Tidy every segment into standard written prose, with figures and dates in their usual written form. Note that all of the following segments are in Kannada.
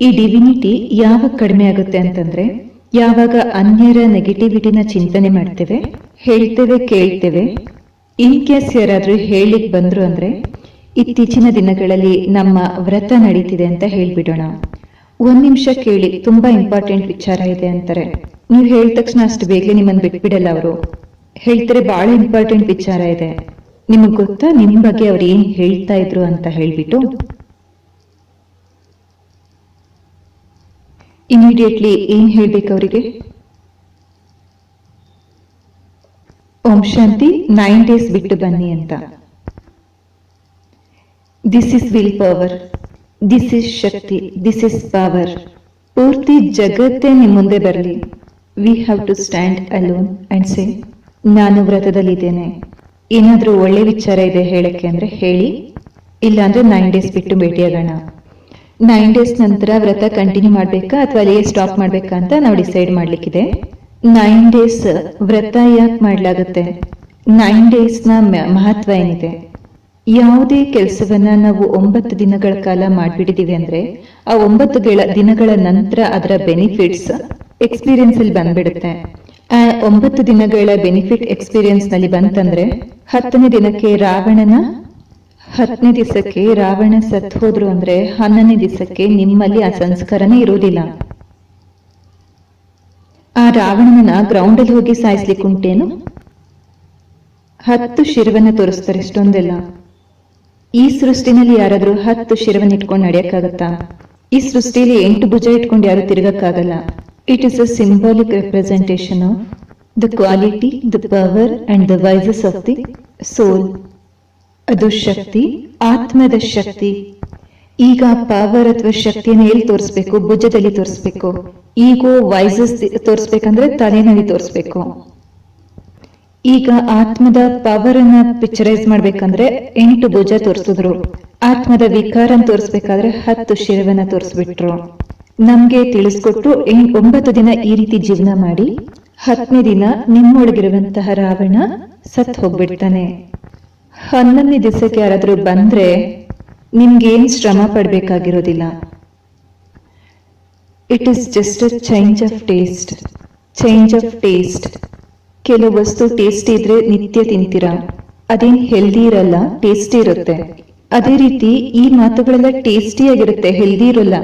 ಈ ಡಿವಿನಿಟಿ ಯಾವಾಗ ಕಡಿಮೆ ಆಗುತ್ತೆ ಅಂತಂದ್ರೆ, ಯಾವಾಗ ಅನ್ಯರ ನೆಗೆಟಿವಿಟಿನ ಚಿಂತನೆ ಮಾಡ್ತೇವೆ, ಹೇಳ್ತೇವೆ, ಕೇಳ್ತೇವೆ. ಇನ್ ಕೇಸ್ ಯಾರಾದ್ರೂ ಹೇಳಿಕ್ ಬಂದ್ರು ಅಂದ್ರೆ, ಇತ್ತೀಚಿನ ದಿನಗಳಲ್ಲಿ ನಮ್ಮ ವ್ರತ ನಡೀತಿದೆ ಅಂತ ಹೇಳ್ಬಿಡೋಣ. 1 ನಿಮಿಷ ಕೇಳಿ, ತುಂಬಾ ಇಂಪಾರ್ಟೆಂಟ್ ವಿಚಾರ ಇದೆ ಅಂತಾರೆ. ನೀವ್ ಹೇಳಿದ ತಕ್ಷಣ ಅಷ್ಟು ಬೇಗ ನಿಮ್ಮನ್ನು ಬಿಟ್ಬಿಡಲ್ಲ ಅವರು. ಹೇಳ್ತಾರೆ ಬಹಳ ಇಂಪಾರ್ಟೆಂಟ್ ವಿಚಾರ ಇದೆ, ನಿಮಗ್ ಗೊತ್ತಾ ನಿಮ್ ಬಗ್ಗೆ ಅವ್ರು ಏನ್ ಹೇಳ್ತಾ ಇದ್ರು ಅಂತ ಹೇಳ್ಬಿಟ್ಟು ಇಮಿಡಿಯೇಟ್ಲಿ ಏನ್ ಹೇಳ್ಬೇಕು ಅವರಿಗೆ? ಓಂ ಶಾಂತಿ, 9 ಡೇಸ್ ಬಿಟ್ಟು ಬನ್ನಿ ಅಂತ. This is will power, this is ಶಕ್ತಿ, ದಿಸ್ ಇಸ್ ಪವರ್. ಪೂರ್ತಿ ಜಗತ್ತೇ ನಿಮ್ ಮುಂದೆ ಬರಲಿ. We have to stand alone and say, ನಾನು ವ್ರತದಲ್ಲಿದ್ದೇನೆ. ಏನಾದ್ರೂ ಒಳ್ಳೆ ವಿಚಾರ ಇದೆ ಹೇಳಕ್ಕೆ ಅಂದ್ರೆ ಹೇಳಿ, ಇಲ್ಲ ಅಂದ್ರೆ 9 ಡೇಸ್ ಬಿಟ್ಟು ಭೇಟಿಯಾಗೋಣ. 9 ಡೇಸ್ ನಂತರ ವ್ರತ ಕಂಟಿನ್ಯೂ ಮಾಡ್ಬೇಕಾ ಅಥವಾ ಅಲ್ಲಿಯೇ ಸ್ಟಾಪ್ ಮಾಡ್ಬೇಕಾ ಅಂತ ನಾವು ಡಿಸೈಡ್ ಮಾಡ್ಲಿಕ್ಕಿದೆ. 9 ಡೇಸ್ ವ್ರತ ಯಾಕೆ ಮಾಡ್ಲಾಗುತ್ತೆ, 9 ಡೇಸ್ ನ ಮಹತ್ವ ಏನಿದೆ? ಯಾವುದೇ ಕೆಲಸವನ್ನ ನಾವು 9 ದಿನಗಳ ಕಾಲ ಮಾಡ್ಬಿಟ್ಟಿದೀವಿ ಅಂದ್ರೆ, ಆ 9 ದಿನಗಳ ನಂತರ ಅದರ ಬೆನಿಫಿಟ್ಸ್ ಎಕ್ಸ್ಪೀರಿಯನ್ಸ್ ಅಲ್ಲಿ ಬಂದ್ಬಿಡುತ್ತೆ. ಆ 9 ದಿನಗಳ ಬೆನಿಫಿಟ್ ಎಕ್ಸ್ಪೀರಿಯನ್ಸ್ ನಲ್ಲಿ ಬಂತಂದ್ರೆ, 10ನೇ ದಿನಕ್ಕೆ ರಾವಣನ 10ನೇ ದಿವಸಕ್ಕೆ ರಾವಣ ಸತ್ ಹೋದ್ರು ಅಂದ್ರೆ 11ನೇ ದಿವಸಕ್ಕೆ ನಿಮ್ಮಲ್ಲಿ ಆ ಸಂಸ್ಕಾರನೇ ಇರೋದಿಲ್ಲ. ಆ ರಾವಣನ ಗ್ರೌಂಡ್ ಅಲ್ಲಿ ಹೋಗಿ ಸಾಯಿಸ್ಲಿಕ್ಕೆ ಉಂಟೇನು? 10 ಶಿರವನ್ನ ತೋರಿಸ್ತಾರೆ, ಇಷ್ಟೊಂದೆಲ್ಲ. ಈ ಸೃಷ್ಟಿನಲ್ಲಿ ಯಾರಾದ್ರೂ 10 ಶಿರವನ್ನ ಇಟ್ಕೊಂಡು ನಡೆಯಕ್ಕಾಗತ್ತಾ? ಈ ಸೃಷ್ಟಿಯಲ್ಲಿ 8 ಭುಜ ಇಟ್ಕೊಂಡು ಯಾರು ತಿರುಗಕ್ಕಾಗಲ್ಲ. It is a symbolic representation of the quality, the power and the vices of the soul. ಅದು ಶಕ್ತಿ, ಆತ್ಮದ ಶಕ್ತಿ. ಈಗ ಪವರ್ ಅಥವಾ ಶಕ್ತಿಯನ್ನು ಎಲ್ಲಿ ತೋರಿಸ್ಬೇಕು? ಭುಜದಲ್ಲಿ ತೋರಿಸ್ಬೇಕು. ಈಗೋ ವೈಸಸ್ ತೋರಿಸ್ಬೇಕಂದ್ರೆ ತಲೆನಲ್ಲಿ ತೋರಿಸ್ಬೇಕು. ಈಗ ಆತ್ಮದ ಪವರ್ ಅನ್ನ ಪಿಕ್ಚರೈಸ್ ಮಾಡ್ಬೇಕಂದ್ರೆ 8 ಭುಜ ತೋರಿಸಿದ್ರು. ಆತ್ಮದ ವಿಕಾರ ತೋರಿಸ್ಬೇಕಾದ್ರೆ 10 ಶಿರವನ್ನ ತೋರಿಸ್ಬಿಟ್ರು. ನಮ್ಗೆ ತಿಳಿಸ್ಕೊಟ್ಟು 9 ದಿನ ಈ ರೀತಿ ಜೀವನ ಮಾಡಿ, 10ನೇ ದಿನ ನಿಮ್ಮೊಳಗಿರುವಂತಹ ರಾವಣ ಸತ್ ಹೋಗ್ಬಿಡ್ತಾನೆ. 11ನೇ ದಿವಸಕ್ಕೆ ಯಾರಾದ್ರೂ ಬಂದ್ರೆ ನಿಮ್ಗೇನ್ ಶ್ರಮ ಪಡ್ಬೇಕಾಗಿರೋದಿಲ್ಲ. It is just a change of taste, change of taste. ಕೆಲವು ವಸ್ತು ಟೇಸ್ಟಿ ಇದ್ರೆ ನಿತ್ಯ ತಿಂತೀರಾ, ಅದೇನ್ ಹೆಲ್ದಿ ಇರಲ್ಲ, ಟೇಸ್ಟಿ ಇರುತ್ತೆ. ಅದೇ ರೀತಿ ಈ ಮಾತುಗಳೆಲ್ಲ ಟೇಸ್ಟಿ ಆಗಿರುತ್ತೆ, ಹೆಲ್ದಿ ಇರಲ್ಲ.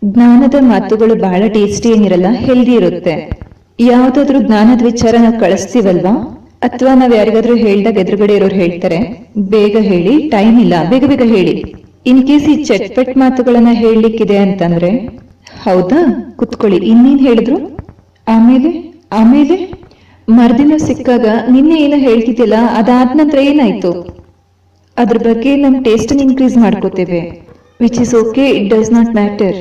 ಜ್ಞಾನದ ಮಾತುಗಳು ಬಹಳ ಟೇಸ್ಟಿ ಏನಿರಲ್ಲ, ಹೆಲ್ದಿ ಇರುತ್ತೆ. ಯಾವ್ದಾದ್ರು ಜ್ಞಾನದ ವಿಚಾರ ನಾವು ಕಳಿಸ್ತೀವಲ್ವಾ, ಅಥವಾ ನಾವ್ ಯಾರಿಗಾದ್ರೂ ಹೇಳ್ದಾಗ ಎದುರುಗಡೆ ಇರೋರು ಹೇಳ್ತಾರೆ ಬೇಗ ಹೇಳಿ, ಟೈಮ್ ಇಲ್ಲ, ಬೇಗ ಬೇಗ ಹೇಳಿ. ಇನ್ ಕೇಸ್ ಈ ಚಟ್ಪಟ್ ಮಾತುಗಳನ್ನ ಹೇಳಲಿಕ್ಕಿದೆ ಅಂತಂದ್ರೆ, ಹೌದಾ ಕುತ್ಕೊಳ್ಳಿ, ಇನ್ನೇನ್ ಹೇಳಿದ್ರು, ಆಮೇಲೆ ಆಮೇಲೆ ಮರ್ದಿನ ಸಿಕ್ಕಾಗ ನಿನ್ನೆ ಏನೋ ಹೇಳ್ತಿದ್ದಿಲ್ಲ, ಅದಾದ ನಂತರ ಏನಾಯ್ತು, ಅದ್ರ ಬಗ್ಗೆ ನಮ್ ಟೇಸ್ಟ್ ಇನ್ಕ್ರೀಸ್ ಮಾಡ್ಕೋತೇವೆ. Which is okay, it does not matter.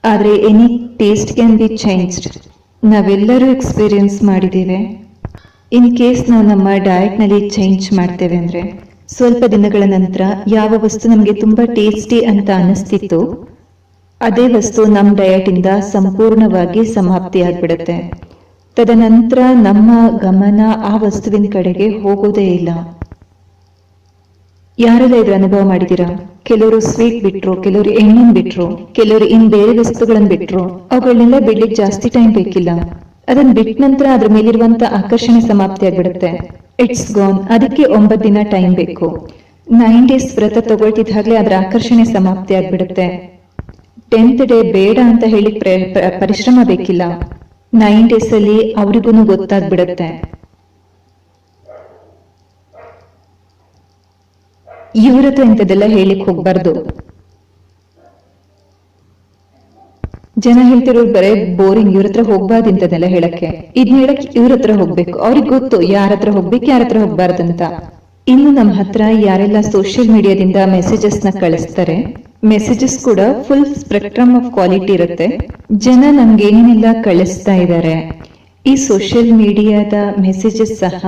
ಆದ್ರೆ any taste can be changed. ನಾವೆಲ್ಲರೂ ಎಕ್ಸ್ಪೀರಿಯನ್ಸ್ ಮಾಡಿದ್ದೇವೆ. ಇನ್ ಕೇಸ್ ನಾವು ನಮ್ಮ ಡಯಟ್ ನಲ್ಲಿ ಚೇಂಜ್ ಮಾಡ್ತೇವೆ ಅಂದ್ರೆ, ಸ್ವಲ್ಪ ದಿನಗಳ ನಂತರ ಯಾವ ವಸ್ತು ನಮ್ಗೆ ತುಂಬಾ ಟೇಸ್ಟಿ ಅಂತ ಅನಿಸ್ತಿತ್ತು, ಅದೇ ವಸ್ತು ನಮ್ಮ ಡಯಟ್ ಇಂದ ಸಂಪೂರ್ಣವಾಗಿ ಸಮಾಪ್ತಿ ಆಗ್ಬಿಡುತ್ತೆ. ತದನಂತರ ನಮ್ಮ ಗಮನ ಆ ವಸ್ತುವಿನ ಕಡೆಗೆ ಹೋಗೋದೇ ಇಲ್ಲ. ಯಾರೆಲ್ಲ ಇದ್ರ ಅನುಭವ ಮಾಡಿದೀರಾ? ಕೆಲವರು ಸ್ವೀಟ್ ಬಿಟ್ರು, ಕೆಲವರು ಎಣ್ಣೆನ್ ಬಿಟ್ರು, ಕೆಲವರು ಇನ್ ಬೇರೆ ವಸ್ತುಗಳನ್ನ ಬಿಟ್ರು. ಅವುಗಳನ್ನೆಲ್ಲ ಬಿಡ್ಲಿಕ್ಕೆ ಜಾಸ್ತಿ ಟೈಮ್ ಬೇಕಿಲ್ಲ. ಅದನ್ನ ಬಿಟ್ಟ ನಂತರ ಅದ್ರ ಮೇಲಿರುವಂತ ಆಕರ್ಷಣೆ ಸಮಾಪ್ತಿ ಆಗ್ಬಿಡುತ್ತೆ. It's gone. ಅದಕ್ಕೆ 9 ದಿನ ಟೈಮ್ ಬೇಕು. 9 ಡೇಸ್ ವ್ರತ ತಗೊಳ್ತಿದ್ದಾಗ್ಲೇ ಅದ್ರ ಆಕರ್ಷಣೆ ಸಮಾಪ್ತಿ ಆಗ್ಬಿಡುತ್ತೆ. 10th ಡೇ ಬೇಡ ಅಂತ ಹೇಳಿ ಪರಿಶ್ರಮ ಬೇಕಿಲ್ಲ. 9 ಡೇಸ್ ಅಲ್ಲಿ ಅವ್ರಿಗೂ ಗೊತ್ತಾಗ್ಬಿಡುತ್ತೆ. ಇವ್ರ ಹತ್ರ ಇಂಥದ್ದೆಲ್ಲ ಹೇಳಿಕ್ ಹೋಗ್ಬಾರ್ದು. ಜನ ಹೇಳ್ತಿರೋರು ಬರೇ ಬೋರಿಂಗ್, ಇವ್ರ ಹತ್ರ ಹೋಗ್ಬಾರ್ದು ಇಂಥದ್ದೆಲ್ಲ ಹೇಳಕ್ಕೆ. ಇದ್ನ ಹೇಳಕ್ ಇವ್ರ ಹತ್ರ ಹೋಗ್ಬೇಕು. ಅವ್ರಿಗೆ ಗೊತ್ತು ಯಾರ ಹತ್ರ ಹೋಗ್ಬೇಕು, ಯಾರ ಹತ್ರ ಹೋಗ್ಬಾರ್ದಂತ. ಇನ್ನು ನಮ್ಮ ಹತ್ರ ಯಾರೆಲ್ಲ ಸೋಷಿಯಲ್ ಮೀಡಿಯಾದಿಂದ ಮೆಸೇಜಸ್ ನ ಕಳಿಸ್ತಾರೆ, ಮೆಸೇಜಸ್ ಕೂಡ ಫುಲ್ ಸ್ಪೆಕ್ಟ್ರಮ್ ಆಫ್ ಕ್ವಾಲಿಟಿ ಇರುತ್ತೆ. ಜನ ನಮ್ಗೆ ಏನೇನೆಲ್ಲ ಕಳಿಸ್ತಾ ಇದ್ದಾರೆ, ಈ ಸೋಷಿಯಲ್ ಮೀಡಿಯಾದ ಮೆಸೇಜಸ್ ಸಹ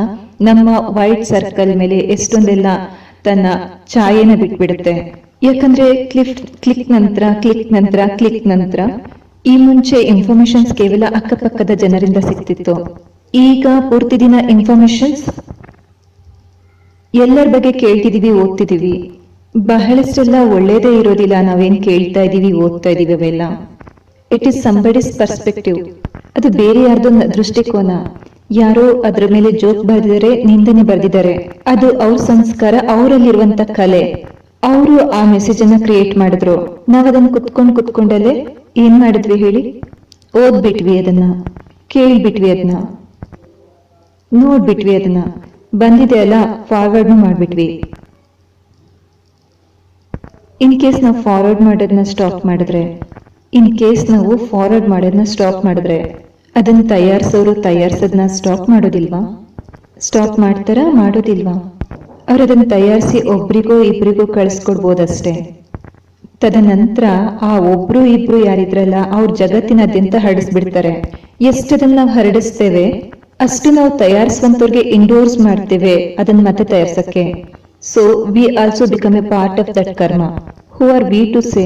ನಮ್ಮ ವೈಟ್ ಸರ್ಕಲ್ ಮೇಲೆ ಎಷ್ಟೊಂದೆಲ್ಲ ತನ್ನ ಛಾಯೆನ ಬಿಟ್ಬಿಡುತ್ತೆ. ಯಾಕಂದ್ರೆ ಕ್ಲಿಕ್ ನಂತರ ಈ ಮುಂಚೆ ಇನ್ಫಾರ್ಮೇಶನ್ಸ್ ಕೇವಲ ಅಕ್ಕಪಕ್ಕದ ಜನರಿಂದ ಸಿಗ್ತಿತ್ತು. ಈಗ ಪೂರ್ತಿ ದಿನ ಇನ್ಫಾರ್ಮೇಶನ್ಸ್ ಎಲ್ಲರ ಬಗ್ಗೆ ಕೇಳ್ತಿದೀವಿ, ಓದ್ತಿದೀವಿ. ಬಹಳಷ್ಟೆಲ್ಲ ಒಳ್ಳೇದೇ ಇರೋದಿಲ್ಲ ನಾವೇನ್ ಕೇಳ್ತಾ ಇದೀವಿ, ಓದ್ತಾ ಇದೀವಿ ಅವೆಲ್ಲ. It is somebody's perspective. ಅದು ಬೇರೆ ಯಾರ್ದೋ ದೃಷ್ಟಿಕೋನ. ಯಾರೋ ಅದ್ರ ಮೇಲೆ ಜೋಕ್ ಬರೆದಿದ್ದಾರೆ, ನಿಂದನೆ ಬರೆದಿದ್ದಾರೆ. ಅದು ಅವ್ರ ಸಂಸ್ಕಾರ, ಅವರಲ್ಲಿರುವಂತ ಕಲೆ. ಅವರು ಆ ಮೆಸೇಜ್ ಅನ್ನ ಕ್ರಿಯೇಟ್ ಮಾಡಿದ್ರು. ನಾವ್ ಅದನ್ನ ಕುತ್ಕೊಂಡಲ್ಲೇ ಏನ್ ಮಾಡಿದ್ವಿ ಹೇಳಿ? ಓದ್ಬಿಟ್ವಿ, ಅದನ್ನ ಕೇಳ್ಬಿಟ್ವಿ, ಅದನ್ನ ನೋಡ್ಬಿಟ್ವಿ, ಅದನ್ನ ಬಂದಿದೆ ಅಲ್ಲ ಫಾರ್ವರ್ಡ್ ಮಾಡ್ಬಿಟ್ವಿ. ಇನ್ ಕೇಸ್ ನಾವು ಫಾರ್ವರ್ಡ್ ಮಾಡೋದನ್ನ ಸ್ಟಾಪ್ ಮಾಡಿದ್ರೆ ಅದನ್ನ ತಯಾರಿಸೋದನ್ನ ಸ್ಟಾಪ್ ಮಾಡೋದಿಲ್ವಾ? ಸ್ಟಾಪ್ ಮಾಡೋದಿಲ್ವಾ? ಅವ್ರು ಅದನ್ನ ತಯಾರಿಸಿ ಒಬ್ರಿಗೋ ಇಬ್ರಿಗೋ ಕಳಿಸ್ಕೊಡ್ಬೋದಷ್ಟೇ. ತದನಂತರ ಆ ಒಬ್ರು ಇಬ್ರು ಯಾರಿದ್ರಲ್ಲ ಅವ್ರ ಜಗತ್ತಿನಾದ್ಯಂತ ಹರಡಿಸ್ಬಿಡ್ತಾರೆ. ಎಷ್ಟದನ್ನ ನಾವು ಹರಡಿಸ್ತೇವೆ ಅಷ್ಟು ನಾವು ತಯಾರಿಸುವಂತವ್ರಿಗೆ ಇಂಡೋರ್ಸ್ ಮಾಡ್ತೇವೆ ಅದನ್ನ ಮತ್ತೆ ತಯಾರಿಸಕ್ಕೆ. So we also become a part of that karma. Who are we to say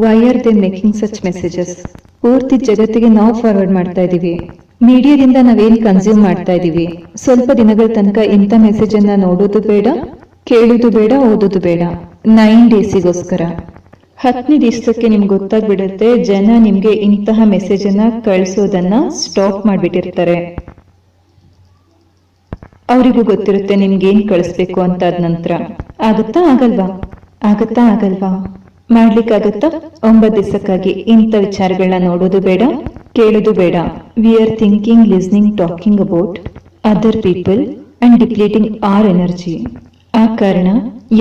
why are they making such messages? ಪೂರ್ತಿ ಜಗತ್ತಿಗೆ ನಾವು ಫಾರ್ವರ್ಡ್ ಮಾಡ್ತಾ ಇದೀವಿ. ಮೀಡಿಯಾದಿಂದ ನಾವೇನ್ ಕನ್ಸ್ಯೂಮ್ ಮಾಡ್ತಾ ಇದೀವಿ? ಸ್ವಲ್ಪ ದಿನಗಳ ತನಕ ಇಂಥ ಮೆಸೇಜ್ ಅನ್ನ ನೋಡೋದು ಬೇಡ, ಕೇಳೋದು ಬೇಡ, ಓದೋದು ಬೇಡ. 9 ಡೇಸಿಗೋಸ್ಕರ 10ನೇ ದಿವಸಕ್ಕೆ ನಿಮ್ಗೆ ಗೊತ್ತಾಗ್ಬಿಡುತ್ತೆ ಜನ ನಿಮ್ಗೆ ಇಂತಹ ಮೆಸೇಜ್ ಅನ್ನ ಕಳಿಸೋದನ್ನ ಸ್ಟಾಪ್ ಮಾಡ್ಬಿಟ್ಟಿರ್ತಾರೆ. ಅವರಿಗೂ ಗೊತ್ತಿರುತ್ತೆ ನಿಮ್ಗೇನ್ ಕಳಿಸ್ಬೇಕು ಅಂತ. ಅದ ನಂತರ ಆಗತ್ತಾ ಆಗಲ್ವಾ? ಮಾಡ್ಲಿಕ್ಕಾಗತ್ತಾ? 9 ದಿವಸಕ್ಕಾಗಿ ಇಂಥ ವಿಚಾರಗಳನ್ನ ನೋಡೋದು ಬೇಡ, ಕೇಳೋದು ಬೇಡ. We are thinking, listening, talking about other people and depleting our energy. ಆ ಕಾರಣ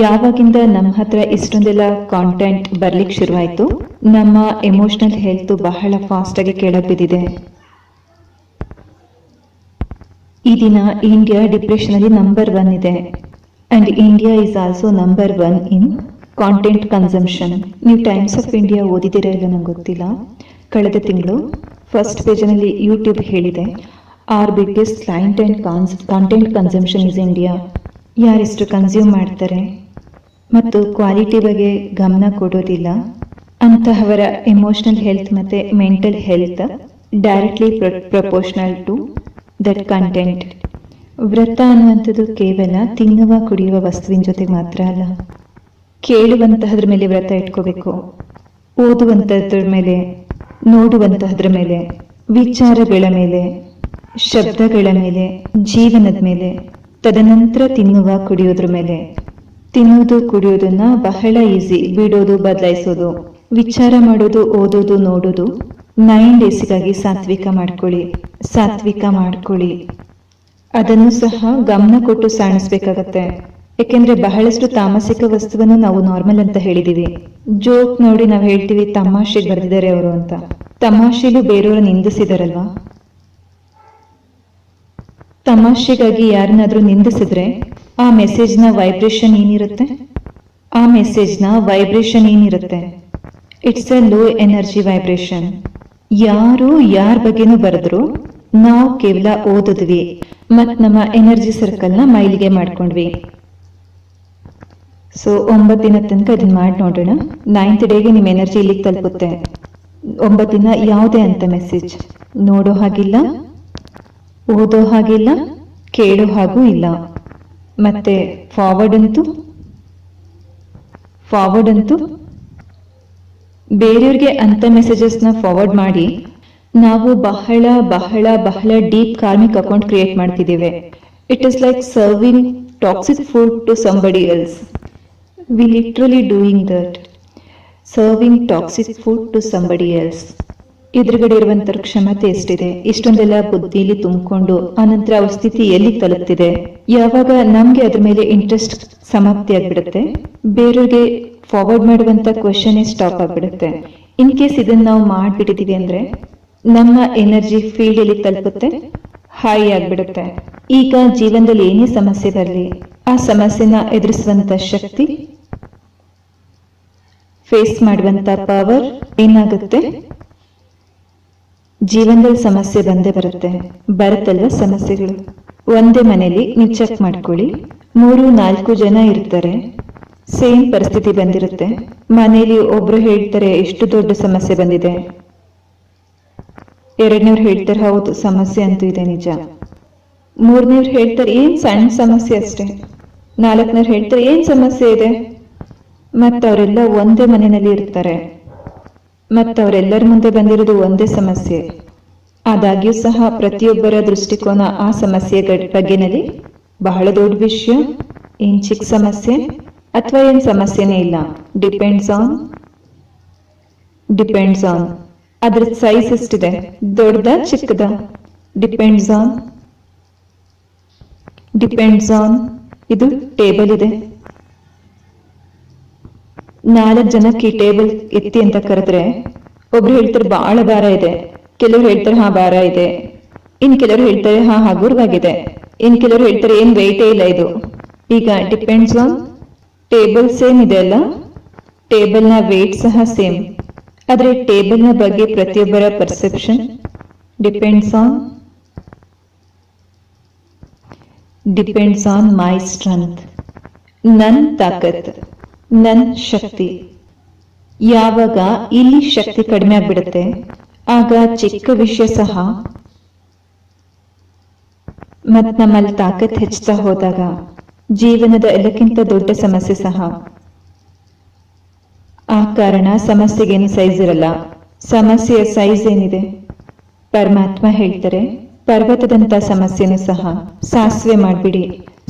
ಯಾವಾಗಿಂದ ನಮ್ಮ ಹತ್ರ ಇಷ್ಟೊಂದೆಲ್ಲ ಕಾಂಟೆಂಟ್ ಬರ್ಲಿಕ್ಕೆ ಶುರುವಾಯ್ತು, ನಮ್ಮ ಎಮೋಷನಲ್ ಹೆಲ್ತ್ ಬಹಳ ಫಾಸ್ಟ್ ಆಗಿ ಕೆಳಗೆ ಬಿದ್ದಿದೆ. ಈ ದಿನ ಇಂಡಿಯಾ ಡಿಪ್ರೆಷನ್ ಅಲ್ಲಿ ನಂಬರ್ 1 ಇದೆ. And India is also number 1 in content consumption. ನೀವು ಟೈಮ್ಸ್ ಆಫ್ ಇಂಡಿಯಾ ಓದಿದ್ದೀರಾ ಇಲ್ಲ ನಂಗೆ ಗೊತ್ತಿಲ್ಲ. ಕಳೆದ ತಿಂಗಳು ಫಸ್ಟ್ ಪೇಜ್ನಲ್ಲಿ ಯೂಟ್ಯೂಬ್ ಹೇಳಿದೆ, our biggest client and content consumption is India. ಯಾರೆಷ್ಟು ಕನ್ಸ್ಯೂಮ್ ಮಾಡ್ತಾರೆ ಮತ್ತು ಕ್ವಾಲಿಟಿ ಬಗ್ಗೆ ಗಮನ ಕೊಡೋದಿಲ್ಲ ಅಂತಹವರ ಎಮೋಷನಲ್ ಹೆಲ್ತ್ ಮತ್ತೆ mental health directly proportional to that content. ವ್ರತ ಅನ್ನುವಂಥದ್ದು ಕೇವಲ ತಿನ್ನುವ ಕುಡಿಯುವ ವಸ್ತುವಿನ ಜೊತೆಗೆ ಮಾತ್ರ ಅಲ್ಲ. ಕೇಳುವಂತಹದ್ರ ಮೇಲೆ ವ್ರತ ಇಟ್ಕೋಬೇಕು, ಓದುವಂತಹದ್ರ ಮೇಲೆ, ನೋಡುವಂತಹದ್ರ ಮೇಲೆ, ವಿಚಾರಗಳ ಮೇಲೆ, ಶಬ್ದಗಳ ಮೇಲೆ, ಜೀವನದ ಮೇಲೆ, ತದನಂತರ ತಿನ್ನುವ ಕುಡಿಯೋದ್ರ ಮೇಲೆ. ತಿನ್ನೋದು ಕುಡಿಯೋದನ್ನ ಬಹಳ ಈಸಿ, ಬಿಡೋದು ಬದಲಾಯಿಸೋದು. ವಿಚಾರ ಮಾಡೋದು, ಓದೋದು, ನೋಡೋದು 9 ಡೇಸಿಗಾಗಿ ಸಾತ್ವಿಕ ಮಾಡ್ಕೊಳ್ಳಿ. ಅದನ್ನು ಸಹ ಗಮನ ಕೊಟ್ಟು ಸಾಣಿಸ್ಬೇಕಾಗತ್ತೆ. ಯಾಕೆಂದ್ರೆ ಬಹಳಷ್ಟು ತಾಮಸಿಕ ವಸ್ತುವನ್ನು ನಾವು ನಾರ್ಮಲ್ ಅಂತ ಹೇಳಿದೀವಿ. ಜೋಕ್ ನೋಡಿ ನಾವು ಹೇಳ್ತೀವಿ ತಮಾಷೆಗೆ ಬರ್ದಿದ್ದಾರೆ ಅವರು ಅಂತ. ತಮಾಷೆಲು ಬೇರೆಯವರು ನಿಂದಿಸಿದಾರಲ್ವಾ? ತಮಾಷೆಗಾಗಿ ಯಾರನ್ನಾದ್ರೂ ನಿಂದಿಸಿದ್ರೆ ಆ ಮೆಸೇಜ್ನ ವೈಬ್ರೇಷನ್ ಏನಿರುತ್ತೆ? It's A low energy vibration. ಯಾರು ಯಾರ ಬಗ್ಗೆನೂ ಬರೆದ್ರು ನಾವು ಕೇವಲ ಓದಿದ್ವಿ ಮತ್ ನಮ್ಮ ಎನರ್ಜಿ ಸರ್ಕಲ್ನ ಮೈಲಿಗೆ ಮಾಡ್ಕೊಂಡ್ವಿ. ಸೊ 9 ದಿನ ತನಕ ಇದನ್ನ ಮಾಡಿ ನೋಡೋಣ. 9th ಡೇಗೆ ನಿಮ್ಮ ಎನರ್ಜಿ ಇಲ್ಲಿಗೆ ತಲುಪುತ್ತೆ. 9 ದಿನ ಯಾವುದೇ ಅಂತ ಮೆಸೇಜ್ ನೋಡೋ ಹಾಗಿಲ್ಲ, ಓದೋ ಹಾಗಿಲ್ಲ, ಕೇಳೋ ಹಾಗೂ ಇಲ್ಲ. ಮತ್ತೆ ಫಾರ್ವರ್ಡ್ ಅಂತೂ ಬೇರೆಯವ್ರಿಗೆ ಅಂತ ಮೆಸೇಜಸ್ನ ಫಾರ್ವರ್ಡ್ ಮಾಡಿ ನಾವು ಬಹಳ ಬಹಳ ಬಹಳ ಡೀಪ್ ಕಾರ್ಮಿಕ್ ಅಕೌಂಟ್ ಕ್ರಿಯೇಟ್ ಮಾಡ್ತಿದ್ದೇವೆ. It is like serving toxic food to somebody else. We literally doing that, serving toxic food to somebody else. ಎದುರುಗಡೆ ಇರುವಂತ ಕ್ಷಮತೆ ಎಷ್ಟಿದೆ, ಇಷ್ಟೊಂದೆಲ್ಲ ಬುದ್ಧಿಲಿ ತುಂಬಿಕೊಂಡು ಆನಂತರ ಅವ್ರ ಸ್ಥಿತಿ ಎಲ್ಲಿ ತಲುಪ್ತಿದೆ. ಯಾವಾಗ ನಮ್ಗೆ ಅದ್ರ ಮೇಲೆ ಇಂಟ್ರೆಸ್ಟ್ ಸಮಾಪ್ತಿ ಆಗ್ಬಿಡುತ್ತೆ, ಬೇರೆಯವ್ರಿಗೆ ಫಾರ್ವರ್ಡ್ ಮಾಡುವಂತ ಕ್ವೆಶನ್ ಸ್ಟಾಪ್ ಆಗ್ಬಿಡುತ್ತೆ. ಇನ್ ಕೇಸ್ ಇದನ್ನ ನಾವು ಮಾಡ್ಬಿಟ್ಟಿದೀವಿ ಅಂದ್ರೆ ನಮ್ಮ ಎನರ್ಜಿ ಫೀಲ್ಡ್ ಎಲ್ಲಿ ತಲುಪುತ್ತೆ, ಹೈ ಆಗ್ಬಿಡುತ್ತೆ. ಈಗ ಜೀವನದಲ್ಲಿ ಏನೇ ಸಮಸ್ಯೆ ಬರಲಿ ಆ ಸಮಸ್ಯೆನ ಎದುರಿಸುವಂತ ಶಕ್ತಿ, ಫೇಸ್ ಮಾಡುವಂತ ಪವರ್ ಏನಾಗುತ್ತೆ, ಜೀವನದಲ್ಲಿ ಸಮಸ್ಯೆ ಬಂದೇ ಬರುತ್ತಲ್ವ ಸಮಸ್ಯೆಗಳು. ಒಂದೇ ಮನೆಯಲ್ಲಿ ನೀವು ಚೆಕ್ ಮಾಡ್ಕೊಳ್ಳಿ, 3-4 ಜನ ಇರ್ತಾರೆ, ಸೇಮ್ ಪರಿಸ್ಥಿತಿ ಬಂದಿರುತ್ತೆ. ಮನೆಯಲ್ಲಿ ಒಬ್ರು ಹೇಳ್ತಾರೆ ಎಷ್ಟು ದೊಡ್ಡ ಸಮಸ್ಯೆ ಬಂದಿದೆ, ಎರಡನೇವ್ರು ಹೇಳ್ತಾರೆ ಹೌದು ಸಮಸ್ಯೆ ಅಂತೂ ಇದೆ ನಿಜ, ಮೂರನೇವ್ರು ಹೇಳ್ತಾರೆ ಏನ್ ಸಣ್ಣ ಸಮಸ್ಯೆ ಅಷ್ಟೇ, ನಾಲ್ಕನೇವ್ರು ಹೇಳ್ತಾರೆ ಏನ್ ಸಮಸ್ಯೆ ಇದೆ. ಮತ್ತೆ ಅವರೆಲ್ಲ ಒಂದೇ ಮನೆಯಲ್ಲಿ ಇರ್ತಾರೆ. ಮತ್ತವರೆಲ್ಲರ ಮುಂದೆ ಬಂದಿರೋದು ಒಂದೇ ಸಮಸ್ಯೆ. ಆದಾಗ್ಯೂ ಸಹ ಪ್ರತಿಯೊಬ್ಬರ ದೃಷ್ಟಿಕೋನ ಆ ಸಮಸ್ಯೆ ಬಗ್ಗೆನಲ್ಲಿ ಬಹಳ ದೊಡ್ಡ ವಿಷಯ, ಏನ್ ಚಿಕ್ಕ ಸಮಸ್ಯೆ ಅಥವಾ ಏನ್ ಸಮಸ್ಯೆನೇ ಇಲ್ಲ, ಡಿಪೆಂಡ್ಸ್ ಆನ್ ಅದ್ರ ಸೈಜ್ ಎಷ್ಟಿದೆ, ದೊಡ್ಡದ ಚಿಕ್ಕದ, ಡಿಪೆಂಡ್ಸ್ ಆನ್ ಇದು ಟೇಬಲ್ ಇದೆ, 4 ಜನಕ್ಕೆ ಈ ಟೇಬಲ್ ಎತ್ತಿ ಅಂತ ಕರೆದ್ರೆ ಒಬ್ರು ಹೇಳ್ತಾರೆ ಬಹಳ ಭಾರ ಇದೆ, ಕೆಲವರು ಹೇಳ್ತಾರೆ ಹಾ ಭಾರ ಇದೆ, ಇನ್ ಕೆಲವರು ಹೇಳ್ತಾರೆ ಹಾ ಹಗುರವಾಗಿದೆ, ಇನ್ ಕೆಲವರು ಹೇಳ್ತಾರೆ ಏನ್ ವೆಯ್ಟೇ ಇಲ್ಲ ಇದು. ಈಗ ಡಿಪೆಂಡ್ಸ್ ಆನ್ ಟೇಬಲ್ ಸೇಮ್ ಇದೆ ಅಲ್ಲ, ಟೇಬಲ್ ನ ವೇಟ್ ಸಹ ಸೇಮ್, ಆದ್ರೆ ಟೇಬಲ್ ನ ಬಗ್ಗೆ ಪ್ರತಿಯೊಬ್ಬರ perception depends on my strength, ನನ್ ತಾಕತ್, ನನ್ ಶಕ್ತಿ. ಯಾವಾಗ ಇಲ್ಲಿ ಶಕ್ತಿ ಕಡಿಮೆ ಆಗ್ಬಿಡುತ್ತೆ ಆಗ ಚಿಕ್ಕ ವಿಷಯ ಸಹ ಮತ್ ನಮ್ಮಲ್ಲಿ ತಾಕತ್ ಹೆಚ್ಚುತ್ತಾ ಹೋದಾಗ ಜೀವನದ ಎಲ್ಲಕ್ಕಿಂತ ದೊಡ್ಡ ಸಮಸ್ಯೆ ಸಹ. ಆ ಕಾರಣ ಸಮಸ್ಯೆಗೇನು ಸೈಜ್ ಇರಲ್ಲ, ಸಮಸ್ಯೆಯ ಸೈಜ್ ಏನಿದೆ. ಪರಮಾತ್ಮ ಹೇಳ್ತಾರೆ ಪರ್ವತದಂತ ಸಮಸ್ಯೆನೂ ಸಹ ಸಾಸಿವೆ ಮಾಡ್ಬಿಡಿ.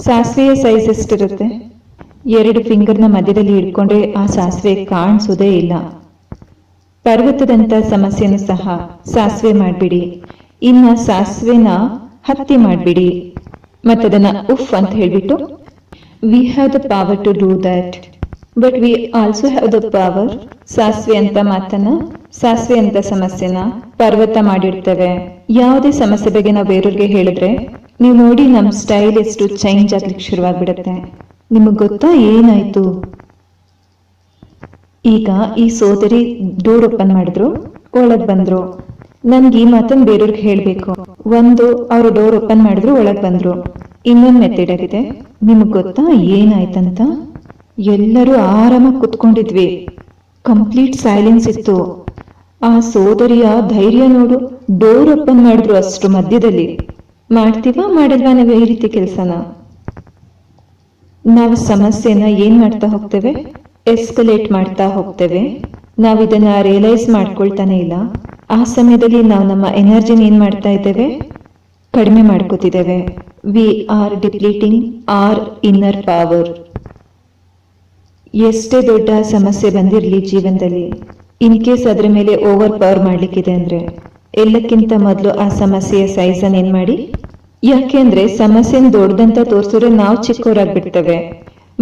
ಸಾಸಿವೆಯ ಸೈಜ್ ಎಷ್ಟಿರುತ್ತೆ, 2 ಫಿಂಗರ್ನ ಮಧ್ಯದಲ್ಲಿ ಹಿಡ್ಕೊಂಡ್ರೆ ಆ ಸಾಸಿವೆ ಕಾಣಿಸೋದೇ ಇಲ್ಲ. ಪರ್ವತದಂತ ಸಮಸ್ಯೆನೂ ಸಹ ಸಾಸಿವೆ ಮಾಡ್ಬಿಡಿ. ಇನ್ನ ಸಾಸಿವೆನ ಹತ್ತಿ ಮಾಡ್ಬಿಡಿ ಮತ್ತದನ್ನ ಉಫ್ ಅಂತ ಹೇಳ್ಬಿಟ್ಟು we have the power to do that but we also have the power. ಸಾಸಿವೆ ಅಂತ ಮಾತನ್ನ, ಸಾಸಿವೆ ಅಂತ ಸಮಸ್ಯೆನ ಪರ್ವತ ಮಾಡಿರ್ತೇವೆ. ಯಾವುದೇ ಸಮಸ್ಯೆ ಬಗ್ಗೆ ನಾವು ಬೇರೆಯವ್ರಿಗೆ ಹೇಳಿದ್ರೆ ನೀವು ನೋಡಿ ನಮ್ ಸ್ಟೈಲ್ ಎಷ್ಟು ಚೇಂಜ್ ಆಗ್ಲಿಕ್ಕೆ ಶುರುವಾಗ್ಬಿಡುತ್ತೆ. ನಿಮಗ್ ಗೊತ್ತಾ ಏನಾಯ್ತು? ಈಗ ಈ ಸೋದರಿ ಡೋರ್ ಓಪನ್ ಮಾಡಿದ್ರು, ಒಳಗ್ ಬಂದ್ರು. ನನ್ಗೆ ಈ ಮಾತನ್ನ ಬೇರೆಯವ್ರಿಗೆ ಹೇಳ್ಬೇಕು. ಒಂದು, ಅವರು ಡೋರ್ ಓಪನ್ ಮಾಡಿದ್ರು, ಒಳಗ್ ಬಂದ್ರು. ಇನ್ನೊಂದ್ ಮೆಥಡ್ ಆಗಿದೆ. ನಿಮಗ್ ಗೊತ್ತಾ ಏನಾಯ್ತಂತ? ಎಲ್ಲರೂ ಆರಾಮಾಗಿ ಕುತ್ಕೊಂಡಿದ್ವಿ, ಕಂಪ್ಲೀಟ್ ಸೈಲೆನ್ಸ್ ಇತ್ತು. ಆ ಸೋದರಿಯ ಧೈರ್ಯ ನೋಡು, ಡೋರ್ ಓಪನ್ ಮಾಡಿದ್ರು ಅಷ್ಟು ಮಧ್ಯದಲ್ಲಿ. ಮಾಡ್ತೀವಾ ಮಾಡಲ್ವಾ ನಾವು ಈ ರೀತಿ ಕೆಲಸನ? ನಾವು ಸಮಸ್ಯೆನ ಏನ್ ಮಾಡ್ತಾ ಹೋಗ್ತೇವೆ, ಎಸ್ಕಲೇಟ್ ಮಾಡ್ತಾ ಹೋಗ್ತೇವೆ. ನಾವು ಇದನ್ನ ರಿಯಲೈಸ್ ಮಾಡ್ಕೊಳ್ತಾನೆ ಇಲ್ಲ. ಆ ಸಮಯದಲ್ಲಿ ನಾವು ನಮ್ಮ ಎನರ್ಜಿನ ಏನ್ ಮಾಡ್ತಾ ಇದ್ದೇವೆ, ಕಡಿಮೆ ಮಾಡ್ಕೋತಿದ್ದೇವೆ. We are depleting our inner power. ಎಷ್ಟೇ ದೊಡ್ಡ ಸಮಸ್ಯೆ ಬಂದಿರಲಿ ಜೀವನದಲ್ಲಿ, ಇನ್ ಕೇಸ್ ಅದ್ರ ಮೇಲೆ ಓವರ್ ಪವರ್ ಮಾಡ್ಲಿಕ್ಕಿದೆ ಅಂದ್ರೆ ಎಲ್ಲಕ್ಕಿಂತ ಮೊದಲು ಆ ಸಮಸ್ಯೆಯ ಸೈಜ್ ಅನ್ನ ಏನ್ ಮಾಡಿ. ಯಾಕೆಂದ್ರೆ ಸಮಸ್ಯೆನ ದೊಡ್ಡದಂತ ತೋರಿಸಿದ್ರೆ ನಾವು ಚಿಕ್ಕವರಾಗ್ಬಿಡ್ತೇವೆ,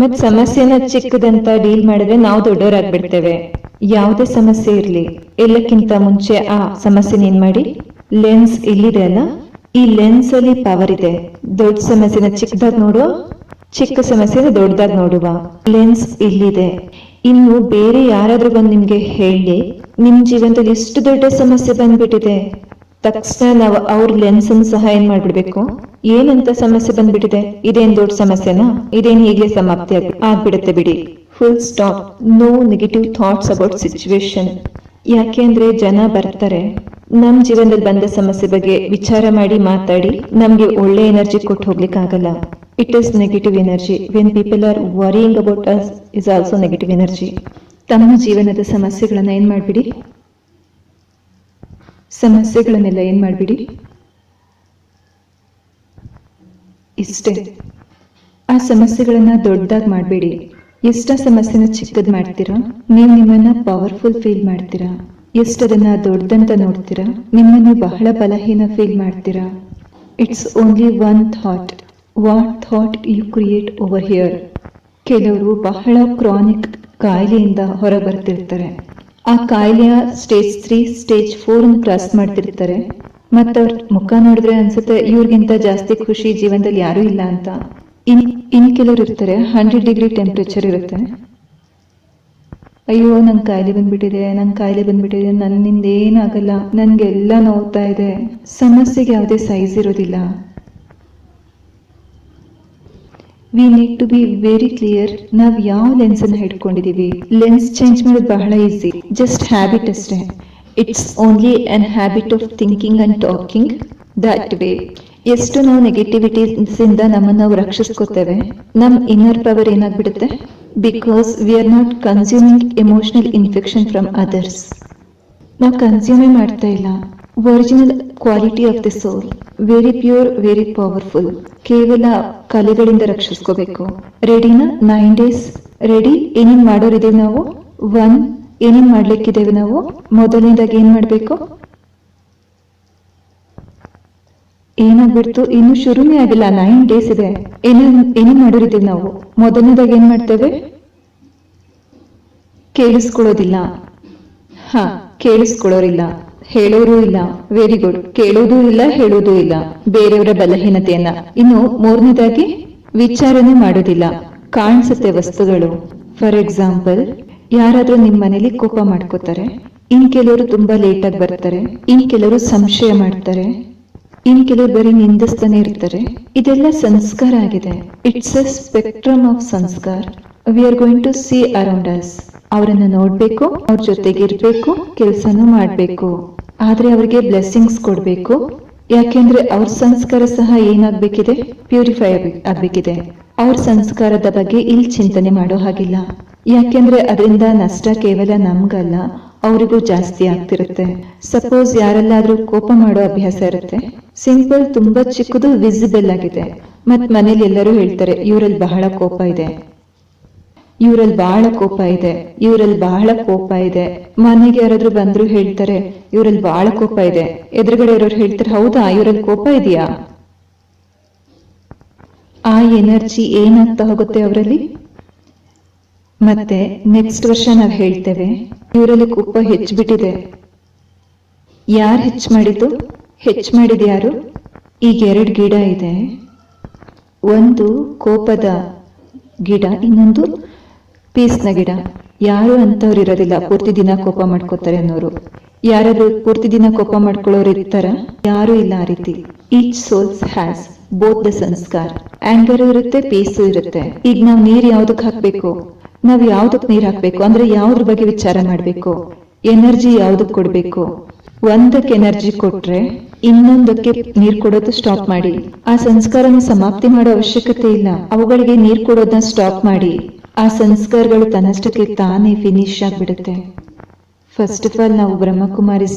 ಮತ್ ಸಮಸ್ಯೆನ ಚಿಕ್ಕದಂತ ಡೀಲ್ ಮಾಡಿದ್ರೆ ನಾವು ದೊಡ್ಡವರಾಗ್ಬಿಡ್ತೇವೆ. ಯಾವುದೇ ಸಮಸ್ಯೆ ಇರ್ಲಿ, ಎಲ್ಲಕ್ಕಿಂತ ಮುಂಚೆ ಆ ಸಮಸ್ಯೆನ ಏನ್ ಮಾಡಿ, ಲೆನ್ಸ್ ಇಲ್ಲಿದೆ ಅಲ್ಲ, ಈ ಲೆನ್ಸ್ ಅಲ್ಲಿ ಪವರ್ ಇದೆ. ದೊಡ್ಡ ಸಮಸ್ಯೆನ ಚಿಕ್ಕದಾಗಿ ನೋಡುವ, ಚಿಕ್ಕ ಸಮಸ್ಯೆನ ದೊಡ್ಡದಾಗಿ ನೋಡುವ. ಲೆನ್ಸ್ ಇಲ್ಲಿದೆ. ಇನ್ನು ಬೇರೆ ಯಾರಾದ್ರೂ ಬಂದು ನಿಮ್ಗೆ ಹೇಳಿ ನಿಮ್ ಜೀವನದಲ್ಲಿ ಎಷ್ಟು ದೊಡ್ಡ ಸಮಸ್ಯೆ ಬಂದ್ಬಿಟ್ಟಿದೆ, ತಕ್ಷಣ ನಾವು ಅವ್ರ ಲೆನ್ಸ್ ಅನ್ನು ಸಹ ಏನ್ ಮಾಡ್ಬಿಡ್ಬೇಕು, ಏನಂತ ಸಮಸ್ಯೆ ಬಂದ್ಬಿಟ್ಟಿದೆ, ಇದೇನ್ ದೊಡ್ಡ ಸಮಸ್ಯೆನಾ, ಇದೇನ್ ಹೀಗೆ ಸಮಾಪ್ತಿ ಆಗ್ಬಿಡುತ್ತೆ ಬಿಡಿ, full stop, no negative thoughts about situation. ಯಾಕೆಂದ್ರೆ ಜನ ಬರ್ತಾರೆ, ನಮ್ ಜೀವನದಲ್ಲಿ ಬಂದ ಸಮಸ್ಯೆ ಬಗ್ಗೆ ವಿಚಾರ ಮಾಡಿ ಮಾತಾಡಿ ನಮ್ಗೆ ಒಳ್ಳೆ ಎನರ್ಜಿ ಕೊಟ್ಟು ಹೋಗ್ಲಿಕ್ಕೆ ಆಗಲ್ಲ. It is negative energy. When people are worrying about us is also negative energy. ತಮ್ಮ ಜೀವನದ ಸಮಸ್ಯೆಗಳನ್ನ ಏನ್ ಮಾಡ್ಬಿಡಿ, ಸಮಸ್ಯೆಗಳನ್ನೆಲ್ಲ ಏನ್ ಮಾಡ್ಬಿಡಿ, ಇಷ್ಟೇ. ಆ ಸಮಸ್ಯೆಗಳನ್ನ ದೊಡ್ಡದಾಗಿ ಮಾಡ್ಬೇಡಿ. ಎಷ್ಟ ಸಮಸ್ಯೆನ ಚಿಕ್ಕದ್ ಮಾಡ್ತೀರಾ, ನೀವು ನಿಮ್ಮನ್ನ ಪವರ್ಫುಲ್ ಫೀಲ್ ಮಾಡ್ತೀರಾ. ಎಷ್ಟದನ್ನ ದೊಡ್ಡದಂತ ನೋಡ್ತೀರಾ, ನಿಮ್ಮನ್ನು ಬಹಳ ಬಲಹೀನ ಫೀಲ್ ಮಾಡ್ತೀರಾ. It's only one thought. What thought you create over here. ಕೆಲವರು ಬಹಳ ಕ್ರಾನಿಕ್ ಕಾಯಿಲೆಯಿಂದ ಹೊರ ಬರ್ತಿರ್ತಾರೆ. ಆ ಕಾಯಿಲೆಯ ಸ್ಟೇಜ್ 3, ಸ್ಟೇಜ್ 4 ಕ್ರಾಸ್ ಮಾಡ್ತಿರ್ತಾರೆ. ಮತ್ತವ್ರ ಮುಖ ನೋಡಿದ್ರೆ ಅನ್ಸುತ್ತೆ ಇವ್ರಿಗಿಂತ ಜಾಸ್ತಿ ಖುಷಿ ಜೀವನದಲ್ಲಿ ಯಾರು ಇಲ್ಲ ಅಂತ. ಇನ್ ಕೆಲವರು ಇರ್ತಾರೆ 100 ಡಿಗ್ರಿ ಟೆಂಪರೇಚರ್ ಇರುತ್ತೆ. ಅಯ್ಯೋ ನಂಗೆ ಕಾಯಿಲೆ ಬಂದ್ಬಿಟ್ಟಿದೆ, ನನ್ನಿಂದ ಏನಾಗಲ್ಲ, ನನ್ಗೆಲ್ಲ ನೋವ್ತಾ ಇದೆ. ಸಮಸ್ಯೆಗೆ ಯಾವುದೇ ಸೈಜ್ ಇರೋದಿಲ್ಲ. We need to be very clear. ನಾವ್ ಯಾವ ಲೆನ್ಸ್ ಅನ್ನ ಹಿಡ್ಕೊಂಡಿದೀವಿ. ಲೆನ್ಸ್ ಚೇಂಜ್ ಮಾಡೋದು ಬಹಳ ಈಸಿ, ಜಸ್ಟ್ ಹ್ಯಾಬಿಟ್ ಅಷ್ಟೇ. It's only an habit of thinking and talking that way. ಎಷ್ಟು ನಾವು ನೆಗೆಟಿವಿಟೀಸ್ ಇಂದ ನಮ್ಮನ್ನು ನಾವು ರಕ್ಷಿಸ್ಕೋತೇವೆ, ನಮ್ ಇನ್ನರ್ ಪವರ್ ಏನಾಗ್ಬಿಡುತ್ತೆ, because we are not consuming emotional infection from others. ನಾವು ಕನ್ಸ್ಯೂಮೇ ಮಾಡ್ತಾ ಇಲ್ಲ. Original quality of the soul, very pure, very powerful. ಕೇವಲ ಕಲೆಗಳಿಂದ ರಕ್ಷಿಸ್ಕೋಬೇಕು. ರೆಡಿನಾ? 9 days ರೆಡಿ? ಏನೇನ್ ಮಾಡೋರಿದ್ದೀವಿ ನಾವು? 1, ಏನೇನ್ ಮಾಡ್ಲಿಕ್ಕಿದ್ದೇವೆ ನಾವು? ಮೊದಲನೇದಾಗಿ ಏನ್ ಮಾಡ್ಬೇಕು? ಏನಾಗ್ಬಿಡ್ತು? ಇನ್ನು ಶುರುನೇ ಆಗಿಲ್ಲ, 9 days ಇದೆ. ಏನೇನ್ ಮಾಡೋರಿದ್ದೀವಿ ನಾವು? ಮೊದಲನೇದಾಗಿ ಏನ್ ಮಾಡ್ತೇವೆ? ಕೇಳಿಸ್ಕೊಳ್ಳೋದಿಲ್ಲ. ಕೇಳಿಸ್ಕೊಳ್ಳೋರಿಲ್ಲ, ಹೇಳೋರು ಇಲ್ಲ. Very good. ಕೇಳೋದೂ ಇಲ್ಲ, ಹೇಳೋದೂ ಇಲ್ಲ ಬೇರೆಯವರ ಬಲಹೀನತೆಯನ್ನ. ಇನ್ನು ಮೂರನೇದಾಗಿ ವಿಚಾರಣೆ ಮಾಡೋದಿಲ್ಲ. ಕಾಣಿಸುತ್ತೆ ವಸ್ತುಗಳು. ಫಾರ್ ಎಕ್ಸಾಂಪಲ್, ಯಾರಾದ್ರೂ ನಿಮ್ ಮನೇಲಿ ಕೋಪ ಮಾಡ್ಕೋತಾರೆ, ಇನ್ ಕೆಲವರು ತುಂಬಾ ಲೇಟ್ ಆಗಿ ಬರ್ತಾರೆ, ಇನ್ ಕೆಲವರು ಸಂಶಯ ಮಾಡ್ತಾರೆ, ಇನ್ ಕೆಲವರು ಬರೀ ನಿಂದಿಸ್ತಾನೆ ಇರ್ತಾರೆ. ಇದೆಲ್ಲ ಸಂಸ್ಕಾರ ಆಗಿದೆ. It's a spectrum of samskara. We are going to see around us. ಅವರನ್ನ ನೋಡ್ಬೇಕು, ಅವ್ರ ಜೊತೆಗೆ ಇರ್ಬೇಕು, ಕೆಲ್ಸನೂ ಮಾಡ್ಬೇಕು. ಆದ್ರೆ ಅವ್ರಿಗೆ ಬ್ಲೆಸ್ಸಿಂಗ್ಸ್ ಕೊಡ್ಬೇಕು. ಯಾಕೆಂದ್ರೆ ಅವ್ರ ಸಂಸ್ಕಾರ ಸಹ ಏನಾಗ್ಬೇಕಿದೆ? ಪ್ಯೂರಿಫೈ ಆಗ್ಬೇಕಿದೆ. ಅವ್ರ ಸಂಸ್ಕಾರದ ಬಗ್ಗೆ ಇಲ್ಲಿ ಚಿಂತನೆ ಮಾಡೋ ಹಾಗಿಲ್ಲ. ಯಾಕೆಂದ್ರೆ ಅದರಿಂದ ನಷ್ಟ ಕೇವಲ ನಮ್ಗಲ್ಲ, ಅವರಿಗೂ ಜಾಸ್ತಿ ಆಗ್ತಿರುತ್ತೆ. ಸಪೋಸ್ ಯಾರೆಲ್ಲಾದ್ರೂ ಕೋಪ ಮಾಡೋ ಅಭ್ಯಾಸ ಇರುತ್ತೆ, ಸಿಂಪಲ್, ತುಂಬಾ ಚಿಕ್ಕದು, ವಿಸಿಬಲ್ ಆಗಿದೆ. ಮತ್ ಮನೇಲಿ ಎಲ್ಲರೂ ಹೇಳ್ತಾರೆ, ಇವರಲ್ಲಿ ಬಹಳ ಕೋಪ ಇದೆ, ಇವರಲ್ಲಿ ಬಹಳ ಕೋಪ ಇದೆ, ಇವರಲ್ಲಿ ಬಹಳ ಕೋಪ ಇದೆ. ಮನೆಗೆ ಯಾರಾದ್ರೂ ಬಂದ್ರು ಹೇಳ್ತಾರೆ, ಇವರಲ್ಲಿ ಬಹಳ ಕೋಪ ಇದೆ. ಎದುರುಗಡೆ ಇರೋರು ಹೇಳ್ತಾರೆ, ಹೌದಾ, ಇವರಲ್ಲಿ ಕೋಪ ಇದೆಯಾ? ಆ ಎನರ್ಜಿ ಏನಾಗ್ತಾ ಹೋಗುತ್ತೆ ಅವರಲ್ಲಿ. ಮತ್ತೆ ನೆಕ್ಸ್ಟ್ ವರ್ಷ ನಾವ್ ಹೇಳ್ತೇವೆ, ಇವರಲ್ಲಿ ಕೋಪ ಹೆಚ್ಚಿಬಿಟ್ಟಿದೆ. ಯಾರು ಹೆಚ್ಚು ಮಾಡಿದ್ದು? ಹೆಚ್ಚು ಮಾಡಿದ ಯಾರು? ಈಗ 2 ಗಿಡ ಇದೆ. ಒಂದು ಕೋಪದ ಗಿಡ, ಇನ್ನೊಂದು ಪೀಸ್ನ ಗಿಡ. ಯಾರು ಅಂತವ್ರು ಇರೋದಿಲ್ಲ ಪೂರ್ತಿ ದಿನ ಕೋಪ ಮಾಡ್ಕೋತಾರೆ ಅನ್ನೋರು. ಯಾರಾದ್ರೂ ಪೂರ್ತಿ ದಿನ ಕೋಪ ಮಾಡ್ಕೊಳ್ಳೋರು ಇರ್ತಾರ? ಯಾರು ಇಲ್ಲ ಆ ರೀತಿ. Each souls has both the ಸಂಸ್ಕಾರ. ಆಂಗರ್ ಇರುತ್ತೆ, ಪೀಸು ಇರುತ್ತೆ. ಈಗ ನಾವ್ ನೀರ್ ಯಾವ್ದಕ್ ಹಾಕ್ಬೇಕು? ನಾವ್ ಯಾವ್ದಕ್ ನೀರ್ ಹಾಕ್ಬೇಕು ಅಂದ್ರೆ ಯಾವ್ದ್ರ ಬಗ್ಗೆ ವಿಚಾರ ಮಾಡ್ಬೇಕು? ಎನರ್ಜಿ ಯಾವ್ದಕ್ ಕೊಡ್ಬೇಕು? ಒಂದಕ್ಕೆ ಎನರ್ಜಿ ಕೊಟ್ರೆ ಇನ್ನೊಂದಕ್ಕೆ ನೀರ್ ಕೊಡೋದು ಸ್ಟಾಪ್ ಮಾಡಿ. ಆ ಸಂಸ್ಕಾರನ ಸಮಾಪ್ತಿ ಮಾಡೋ ಅವಶ್ಯಕತೆ ಇಲ್ಲ. ಅವುಗಳಿಗೆ ನೀರ್ ಕೊಡೋದನ್ನ ಸ್ಟಾಪ್ ಮಾಡಿ. ಆ ಸಂಸ್ಕಾರಗಳು ತನ್ನಷ್ಟಕ್ಕೆ ತಾನೇ ಫಿನಿಶ್ ಆಗ್ಬಿಡುತ್ತೆ. ಫಸ್ಟ್ ಆಫ್ ಆಲ್ ನಾವು ಬ್ರಹ್ಮಕುಮಾರಿ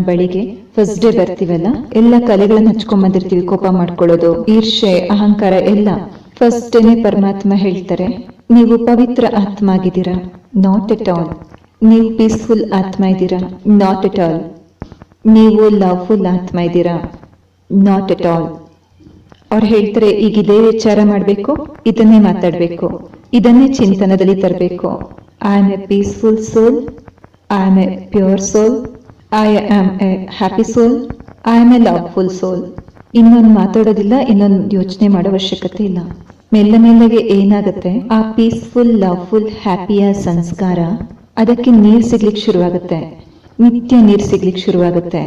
ಬಳಿಗೆ ಫಸ್ಟ್ ಡೇ ಬರ್ತೀವಲ್ಲ, ಎಲ್ಲ ಕಲೆಗಳನ್ನ ಹಚ್ಕೊಂಡ್ ಬಂದಿರ್ತೀವಿ. ಕೋಪ ಮಾಡ್ಕೊಳ್ಳೋದು, ಈರ್ಷೆ, ಅಹಂಕಾರ ಎಲ್ಲ. ಫಸ್ಟ್ ಡೇನೆ ಪರಮಾತ್ಮ ಹೇಳ್ತಾರೆ, ನೀವು ಪವಿತ್ರ ಆತ್ಮ ಆಗಿದ್ದೀರಾ? Not at all. ನೀವು ಪೀಸ್ಫುಲ್ ಆತ್ಮ ಇದ್ದೀರಾ? Not at all. ನೀವು ಲವ್ಫುಲ್ ಆತ್ಮ ಇದ್ದೀರಾ? Not at all. ಅವ್ರು ಹೇಳ್ತಾರೆ, ಈಗ ಇದೇ ವಿಚಾರ ಮಾಡ್ಬೇಕು, ಇದನ್ನೇ ಮಾತಾಡ್ಬೇಕು, ಇದನ್ನೇ ಚಿಂತನದಲ್ಲಿ ತರಬೇಕು. I am a peaceful soul, I am a pure soul, I am a happy soul, I am a loveful soul. ಇನ್ನೊಂದು ಮಾತಾಡೋದಿಲ್ಲ, ಇನ್ನೊಂದು ಯೋಚನೆ ಮಾಡೋ ಅವಶ್ಯಕತೆ ಇಲ್ಲ. ಮೆಲ್ಲಗೆ ಏನಾಗುತ್ತೆ, ಆ ಪೀಸ್ಫುಲ್, ಲವ್ಫುಲ್, ಹ್ಯಾಪಿಯ ಸಂಸ್ಕಾರ, ಅದಕ್ಕೆ ನೀರ್ ಸಿಗ್ಲಿಕ್ಕೆ ಶುರುವಾಗುತ್ತೆ. ನಿತ್ಯ ನೀರ್ ಸಿಗ್ಲಿಕ್ಕೆ ಶುರುವಾಗುತ್ತೆ.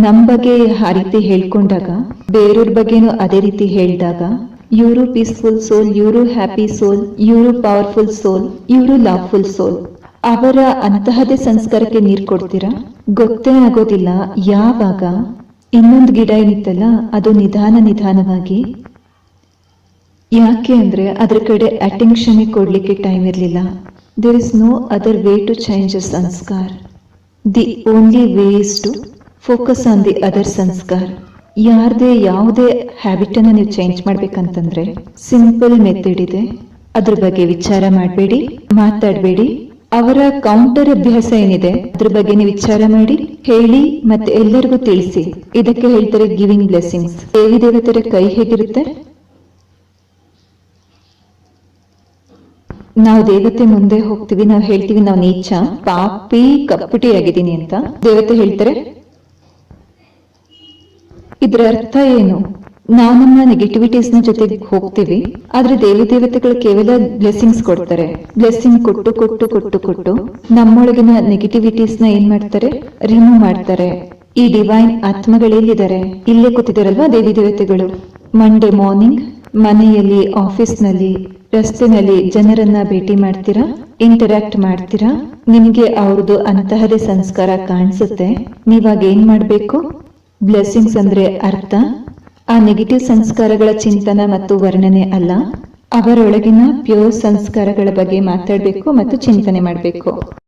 ನಮ್ ಬಗ್ಗೆ ಆ ರೀತಿ ಹೇಳ್ಕೊಂಡಾಗ, ಬೇರೆಯವ್ರ ಬಗ್ಗೆನೂ ಅದೇ ರೀತಿ ಹೇಳಿದಾಗ, ಇವರು ಪೀಸ್ಫುಲ್ ಸೋಲ್, ಇವರು ಹ್ಯಾಪಿ ಸೋಲ್, ಇವರು ಪವರ್ಫುಲ್ ಸೋಲ್, ಇವರು ಲವ್ಫುಲ್ ಸೋಲ್. ಅವರ ಅಂತಹದೇ ಸಂಸ್ಕಾರಕ್ಕೆ ನೀರ್ ಕೊಡ್ತೀರಾ? ಗೊತ್ತೇ ಆಗೋದಿಲ್ಲ. ಯಾವಾಗ ಇನ್ನೊಂದು ಗಿಡ ಏನಿತ್ತಲ್ಲ, ಅದು ನಿಧಾನವಾಗಿ, ಯಾಕೆ ಅಂದ್ರೆ ಅದ್ರ ಕಡೆ ಅಟೆನ್ಷನ್ ಕೊಡ್ಲಿಕ್ಕೆ ಟೈಮ್ ಇರ್ಲಿಲ್ಲ. There is no other way to change a sanskara. The only way is to focus on the other sanskara. ಯಾವುದೇ ಹ್ಯಾಬಿಟ್ ಅನ್ನ ನೀವು ಚೇಂಜ್ ಮಾಡ್ಬೇಕಂತಂದ್ರೆ ಸಿಂಪಲ್ ಮೆಥಡ್ ಇದೆ. ಅದ್ರ ಬಗ್ಗೆ ವಿಚಾರ ಮಾಡಬೇಡಿ, ಮಾತಾಡಬೇಡಿ. ಅವರ ಕೌಂಟರ್ ಅಭ್ಯಾಸ ಏನಿದೆ ಅದ್ರ ಬಗ್ಗೆ ನೀವು ವಿಚಾರ ಮಾಡಿ, ಹೇಳಿ, ಮತ್ತೆ ಎಲ್ಲರಿಗೂ ತಿಳಿಸಿ. ಇದಕ್ಕೆ ಹೇಳ್ತಾರೆ ಗಿವಿಂಗ್ ಬ್ಲೆಸ್ಸಿಂಗ್ಸ್. ದೇವಿ ದೇವತರ ಕೈ ಹೇಗಿರುತ್ತೆ? ನಾವು ದೇವತೆ ಮುಂದೆ ಹೋಗ್ತೀವಿ, ನಾವು ಹೇಳ್ತೀವಿ ನಾವು ನೀಚ, ಪಾಪಿ, ಕಪಟಿ ಆಗಿದ್ದೀನಿ ಅಂತ. ದೇವತೆ ಹೇಳ್ತಾರೆ, ಇದ್ರ ಅರ್ಥ ಏನು? ನಾವು ನಮ್ಮ ನೆಗೆಟಿವಿಟೀಸ್ ನ ಜೊತೆಗೆ ಹೋಗ್ತೀವಿ, ಆದ್ರೆ ದೇವಿ ದೇವತೆಗಳು ಕೇವಲ ಬ್ಲೆಸ್ಸಿಂಗ್ಸ್ ಕೊಡ್ತಾರೆ. ಬ್ಲೆಸ್ಸಿಂಗ್ ಕೊಟ್ಟು ನಮ್ಮೊಳಗಿನ ನೆಗೆಟಿವಿಟೀಸ್ ನ ಏನ್ ಮಾಡ್ತಾರೆ? ರಿಮೂವ್ ಮಾಡ್ತಾರೆ. ಈ ಡಿವೈನ್ ಆತ್ಮಗಳೆಲ್ಲಿದ್ದಾರೆ? ಇಲ್ಲೇ ಕೂತಿದಾರಲ್ವಾ ದೇವಿ ದೇವತೆಗಳು. ಮಂಡೇ ಮಾರ್ನಿಂಗ್ ಮನೆಯಲ್ಲಿ, ಆಫೀಸ್ನಲ್ಲಿ, ರಸ್ತೆನಲ್ಲಿ ಜನರನ್ನ ಭೇಟಿ ಮಾಡ್ತೀರಾ, ಇಂಟರಾಕ್ಟ್ ಮಾಡ್ತೀರಾ. ನಿಮ್ಗೆ ಅವ್ರದ್ದು ಅಂತಹದೇ ಸಂಸ್ಕಾರ ಕಾಣಿಸುತ್ತೆ. ನೀವಾಗ ಏನ್ ಮಾಡ್ಬೇಕು? ಬ್ಲೆಸ್ಸಿಂಗ್ಸ್ ಅಂದ್ರೆ ಅರ್ಥ ಆ ನೆಗೆಟಿವ್ ಸಂಸ್ಕಾರಗಳ ಚಿಂತನ ಮತ್ತು ವರ್ಣನೆ ಅಲ್ಲ, ಅವರೊಳಗಿನ ಪ್ಯೂರ್ ಸಂಸ್ಕಾರಗಳ ಬಗ್ಗೆ ಮಾತಾಡಬೇಕು ಮತ್ತು ಚಿಂತನೆ ಮಾಡಬೇಕು.